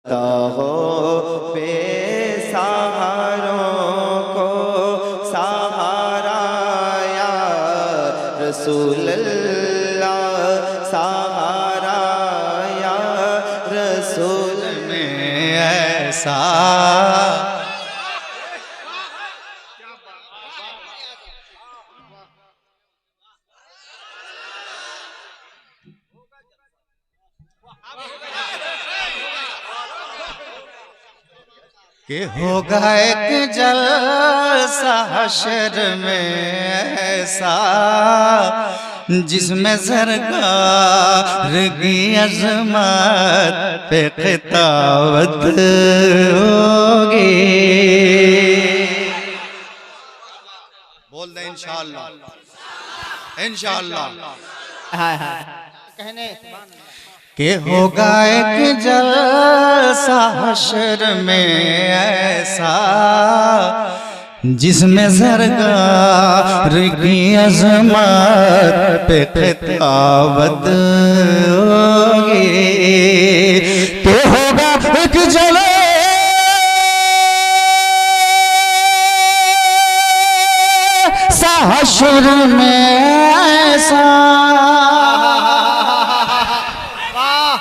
हो बेसहारों को सहारा या रसूल अल्लाह, सहारा या रसूल में ऐसा कि होगा एक जलसा हशर में ऐसा जिसमें सरकार की अज़मत पे खिताबत होगी। बोल दे इंशाअल्लाह, इंशाअल्लाह। कहने कि होगा एक जलसा हशर में ऐसा जिसमें सरकार की अज़मत पे खिताबत होगी। कि होगा एक जलसा हशर में ऐसा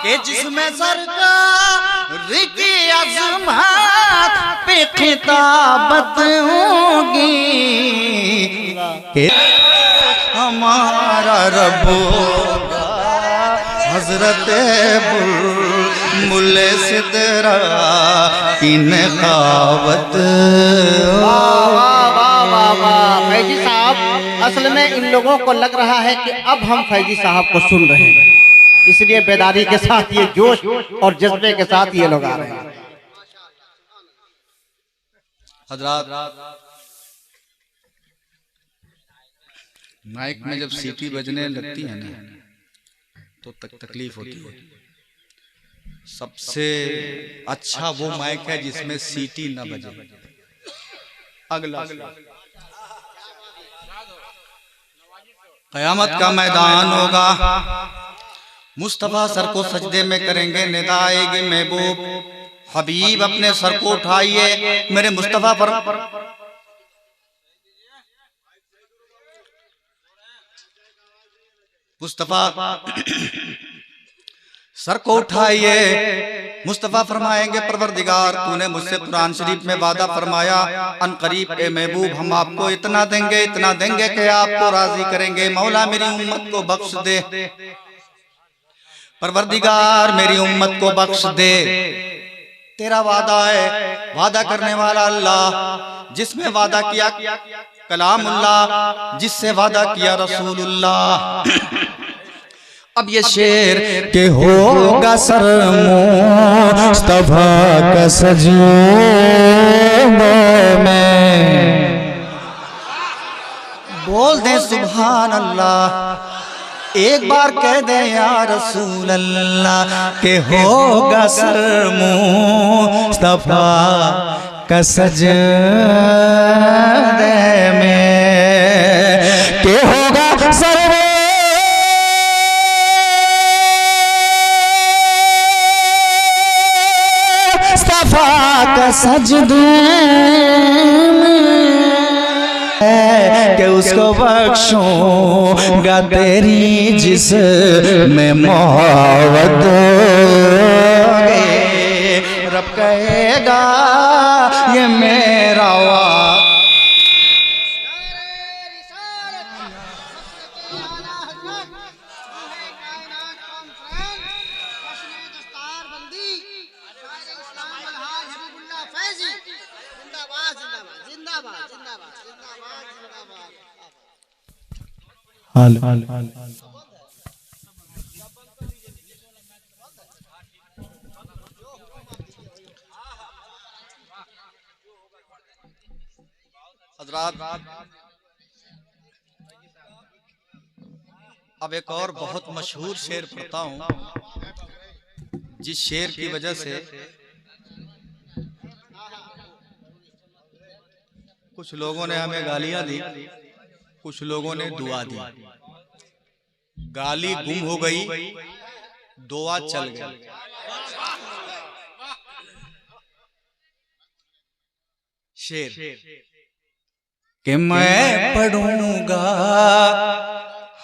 कि जिसमें सरकार की अज़मत पे खिताबत होगी। कि हमारा रब होगा हज़रत बुलबुल सिदरा की नखावत। फैजी साहब, असल में इन लोगों को लग रहा है कि अब हम फैजी साहब को सुन रहे हैं, इसलिए बेदारी के साथ ये जोश और जज्बे के साथ ये लोग आ रहे हैं। हज़रात, माइक में जब सीटी बजने लगती है ना तो तकलीफ होती है। सबसे अच्छा वो माइक है जिसमें सीटी न बजे। अगला क़यामत का मैदान होगा, मुस्तफ़ा सर को सजदे में करेंगे, निदा आएगी महबूब हबीब अपने सर को उठाइए मेरे मुस्तफ़ा पर। मुस्तफ़ा सर को उठाइए, मुस्तफ़ा फरमाएंगे परवरदिगार तूने मुझसे कुरान शरीफ में वादा फरमाया अन करीब ए महबूब हम आपको इतना देंगे कि आपको राजी करेंगे। मौला मेरी उम्मत को बख्श दे, परवरदिगार मेरी उम्मत को बख्श दे। तेरा वादा है, वादा करने वाला अल्लाह, जिसमें वादा किया कलामुल्लाह, जिससे वादा किया रसूलुल्लाह। अब ये शेर के होगा सर मुस्तफा का सजदों में, बोल दे सुभान अल्लाह, एक बार कह दे या रसूल अल्लाह। के होगा सर मुस्तफा का सजदे में, के होगा सर का सजदे में, कि उसको बख्शूंगा तेरी जिस में मोहब्बत होगी। रब कहेगा ये मेरा अब एक और बहुत मशहूर शेर पढ़ता हूँ, जिस शेर की वजह से कुछ लोगों ने हमें गालियां दी, कुछ लोगों ने दुआ दी। गाली गुम हो गई, दुआ चल गई। शेर कि मैं पढ़ूंगा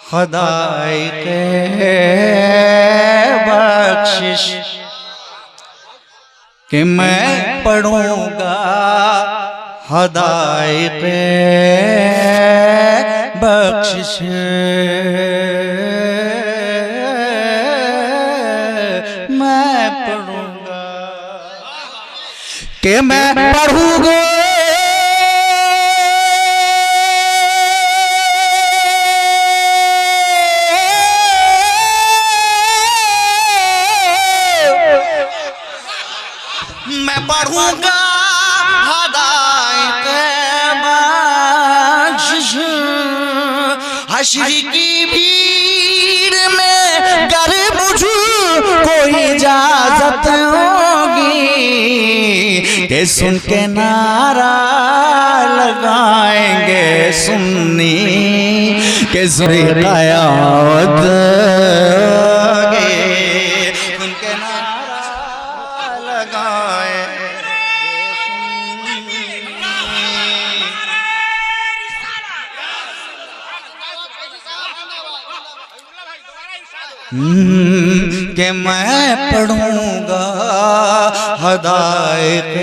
खुदाई के बख्शिश, कि मैं पढ़ूंगा खुदाई के बख्शिश, मैं पढ़ूंगा कि मैं पढ़ूंगा पढ़ूंगा हदायत बख्शिश, हश्र की भीड़ में गर मुझे कोई इजाजत होगी कि सुन के नारा लगाएंगे सुन्नी के ज़ुरी क़यामत कि मैं पढ़ूंगा हदायत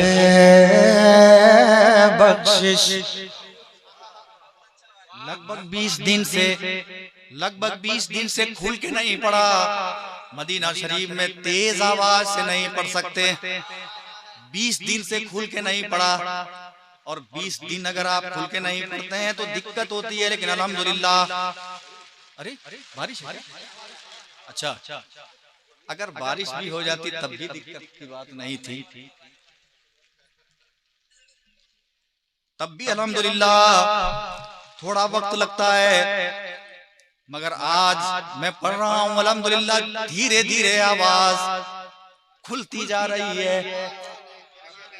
बख्शिश। लगभग 20 दिन से खुल के नहीं पढ़ा। मदीना शरीफ में तेज आवाज से नहीं पढ़ सकते। 20 दिन से खुल के नहीं पढ़ा, और 20 दिन अगर आप खुल के नहीं पढ़ते हैं तो दिक्कत होती है। लेकिन अल्हम्दुलिल्लाह, अरे बारिश है? अच्छा, अगर बारिश भी हो जाती तब भी दिक्कत की बात नहीं थी। तब भी अल्हम्दुलिल्लाह थोड़ा वक्त लगता है, मगर आज मैं पढ़ रहा हूं अल्हम्दुलिल्लाह, धीरे धीरे आवाज खुलती जा रही है।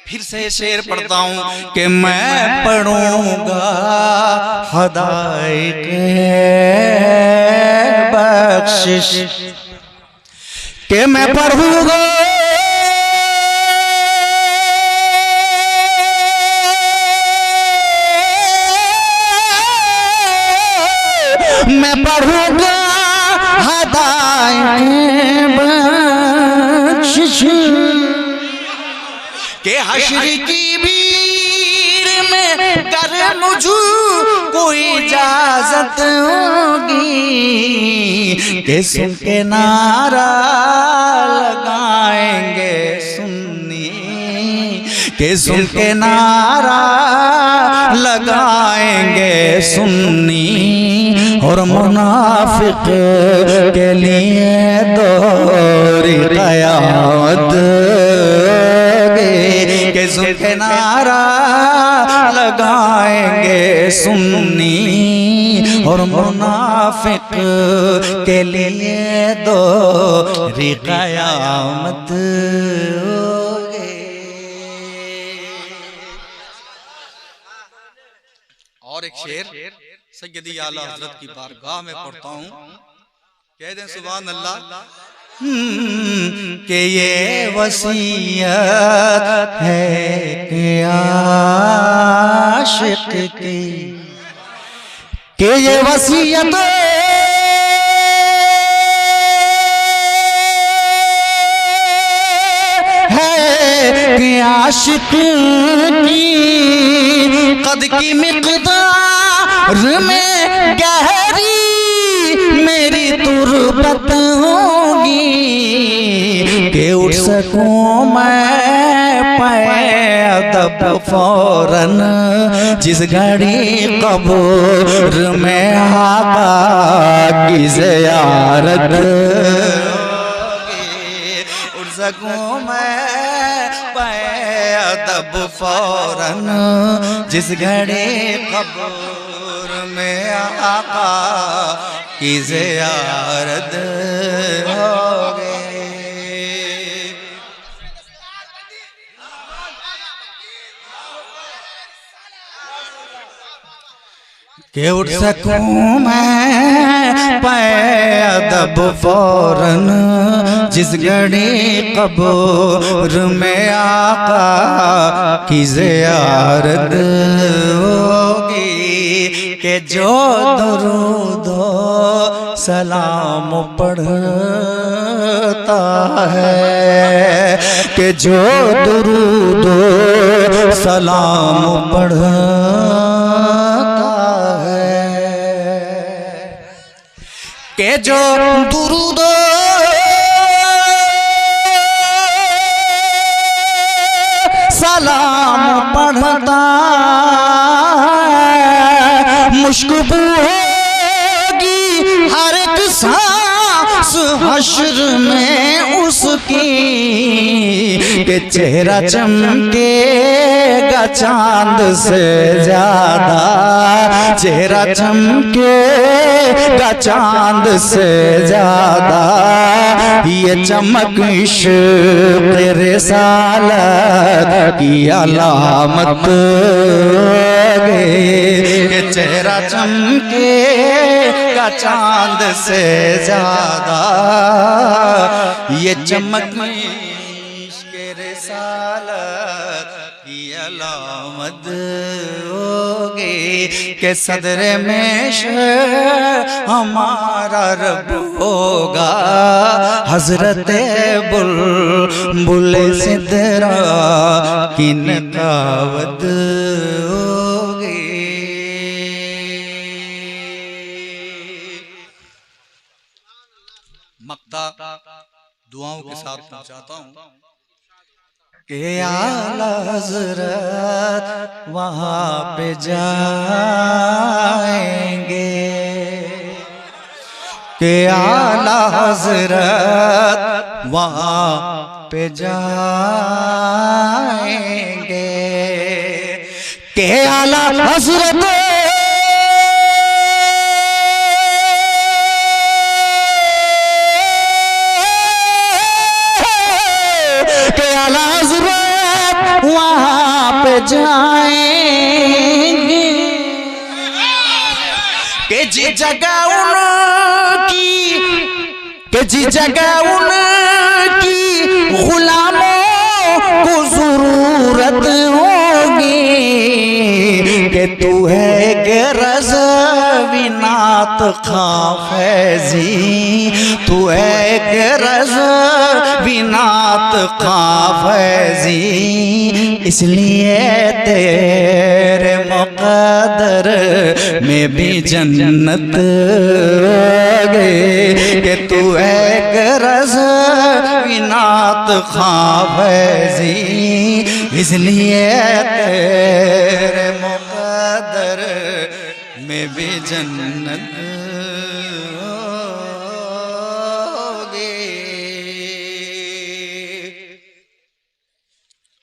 फिर से शेर पढ़ता हूं कि मैं पढ़ूंगा हदायत बख्शिश, कि मैं पढ़ूंगा हदायत बख्शिश, के हश्र की भीड़ में कर मुझे कोई इजाजत होगी कि सुन के नारा लगाएंगे सुन्नी, कि सुन के नारा लगाएंगे सुन्नी, और मुनाफिक के लिए दोरी क़यामत के सुन के नारा लगाएंगे सुन्नी, और मुनाफिक के लिए दोरी क़यामत होगी। और एक शेर सैयदी आला हज़रत की बारगाह में पढ़ता हूँ, कह दें सुभान अल्लाह। कि ये वसीयत है कि आशिक की, कि ये वसीयत है कि आशिक की, कद की मिक़दार में गहरी मेरी तुरबत होगी, कि उठ सकूं मैं पैदब फौरन जिस घड़ी कब्र में आका की ज़ियारत होगी। उठ सकूं मैं पैदब फौरन जिस घड़ी कब्र में आका की ज़ियारत होगी। कि उठ सकूं मैं पाए अदब फौरन, जिस घड़ी कब्र में आका की ज़ियारत होगी, के जो दुरूदो सलाम पढ़ता है, के जो दुरूदो सलाम पढ़ता है, के जो दुरूदो सलाम पढ़ता मुश्किल होगी हर एक सांस हश्र में उसकी, के चेहरा चमकेगा चांद से ज्यादा, चेहरा चमकेगा चांद से ज्यादा, ये चमक इश्क़ रिसालत की अलामत है, के चेहरा चमकेगा चांद से ज्यादा, ये चमक इश्क़ रिसालत की अलामत होगी, के सदरे में हमारा रब होगा, हजरत बुलबुल सिदरा की नकावत होगी। मक्ता दुआओं के साथ पहुंचाता हूं के आला हज़रत वहां पे जाएंगे, के आला हज़रत वहां पे जाएंगे, के आला हज़रत वहां पे जाएंगे, के जी जगह उनकी, के जी जगह उनकी गुलामों को जरूरत होगी, के तू है रज़वी नात खां फैज़ी, तू है रज़वी नात खां फैज़ी, इसलिए तेरे मुक़द्दर में भी जन्नत गए, कि तू एक रज़वी नात खां फैज़ी, इसलिए तेरे मुक़द्दर में भी जन्नत